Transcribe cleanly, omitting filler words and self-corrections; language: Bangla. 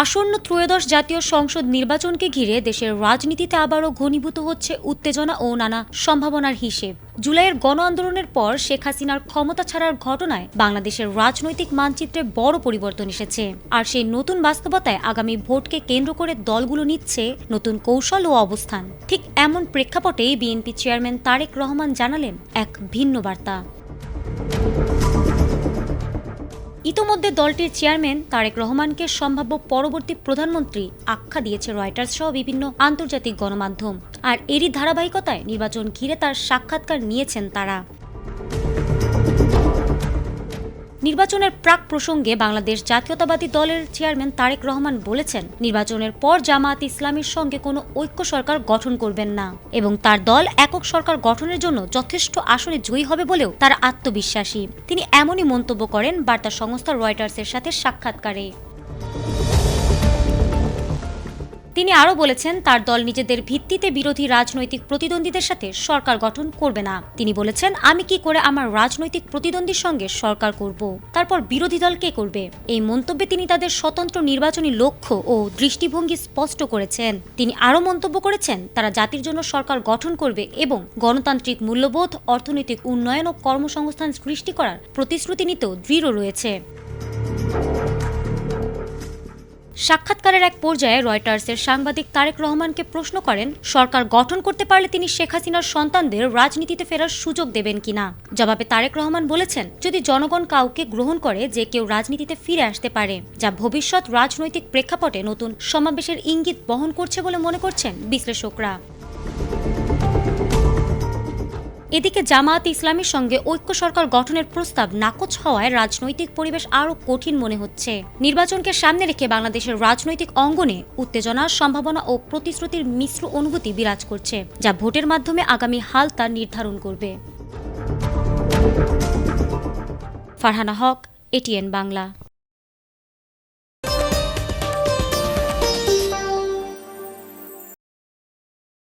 আসন্ন ত্রয়োদশ জাতীয় সংসদ নির্বাচনকে ঘিরে দেশের রাজনীতিতে আবারও ঘনীভূত হচ্ছে উত্তেজনা ও নানা সম্ভাবনার হিসেব। জুলাইয়ের গণ আন্দোলনের পর শেখ হাসিনার ক্ষমতা ছাড়ার ঘটনায় বাংলাদেশের রাজনৈতিক মানচিত্রে বড় পরিবর্তন এসেছে। আর সেই নতুন বাস্তবতায় আগামী ভোটকে কেন্দ্র করে দলগুলো নিচ্ছে নতুন কৌশল ও অবস্থান। ঠিক এমন প্রেক্ষাপটেই বিএনপি চেয়ারম্যান তারেক রহমান জানালেন এক ভিন্ন বার্তা। ইতোমধ্যে দলটির চেয়ারম্যান তারেক রহমানকে সম্ভাব্য পরবর্তী প্রধানমন্ত্রী আখ্যা দিয়েছে রয়টার্স সহ বিভিন্ন আন্তর্জাতিক গণমাধ্যম। আর এরই ধারাবাহিকতায় নির্বাচন ঘিরে তার সাক্ষাৎকার নিয়েছেন তারা। নির্বাচনের প্রাক প্রসঙ্গে বাংলাদেশ জাতীয়তাবাদী দলের চেয়ারম্যান তারেক রহমান বলেছেন, নির্বাচনের পর জামায়াত ইসলামীর সঙ্গে কোনো ঐক্য সরকার গঠন করবেন না এবং তার দল একক সরকার গঠনের জন্য যথেষ্ট আসনে জয়ী হবে বলেও তারা আত্মবিশ্বাসী। তিনি এমনই মন্তব্য করেন বার্তা সংস্থা রয়টার্সের সাথে সাক্ষাৎকারে। তিনি আরও বলেছেন, তার দল নিজেদের ভিত্তিতে বিরোধী রাজনৈতিক প্রতিদ্বন্দ্বীদের সাথে সরকার গঠন করবে না। তিনি বলেছেন, আমি কি করে আমার রাজনৈতিক প্রতিদ্বন্দ্বীর সঙ্গে সরকার করব, তারপর বিরোধী দল কে করবে? এই মন্তব্যে তিনি তাদের স্বতন্ত্র নির্বাচনী লক্ষ্য ও দৃষ্টিভঙ্গি স্পষ্ট করেছেন। তিনি আরও মন্তব্য করেছেন, তারা জাতির জন্য সরকার গঠন করবে এবং গণতান্ত্রিক মূল্যবোধ, অর্থনৈতিক উন্নয়ন ও কর্মসংস্থান সৃষ্টি করার প্রতিশ্রুতি নিতেও দৃঢ় রয়েছে। সাক্ষাৎকারের এক পর্যায়ে রয়টার্সের সাংবাদিক তারেক রহমানকে প্রশ্ন করেন, সরকার গঠন করতে পারলে তিনি শেখ হাসিনার সন্তানদের রাজনীতিতে ফেরার সুযোগ দেবেন কিনা। জবাবে তারেক রহমান বলেছেন, যদি জনগণ কাউকে গ্রহণ করে যে কেউ রাজনীতিতে ফিরে আসতে পারে, যা ভবিষ্যৎ রাজনৈতিক প্রেক্ষাপটে নতুন সমাবেশের ইঙ্গিত বহন করছে বলে মনে করছেন বিশ্লেষকরা। এদিকে জামায়াত ইসলামীর সঙ্গে ঐক্য সরকার গঠনের প্রস্তাব নাকচ হওয়ায় রাজনৈতিক পরিবেশ আরও কঠিন মনে হচ্ছে। নির্বাচনকে সামনে রেখে বাংলাদেশের রাজনৈতিক অঙ্গনে উত্তেজনা, সম্ভাবনা ও প্রতিশ্রুতির মিশ্র অনুভূতি বিরাজ করছে, যা ভোটের মাধ্যমে আগামী হাল তা নির্ধারণ করবে। ফারহানা হক, এটিএন বাংলা।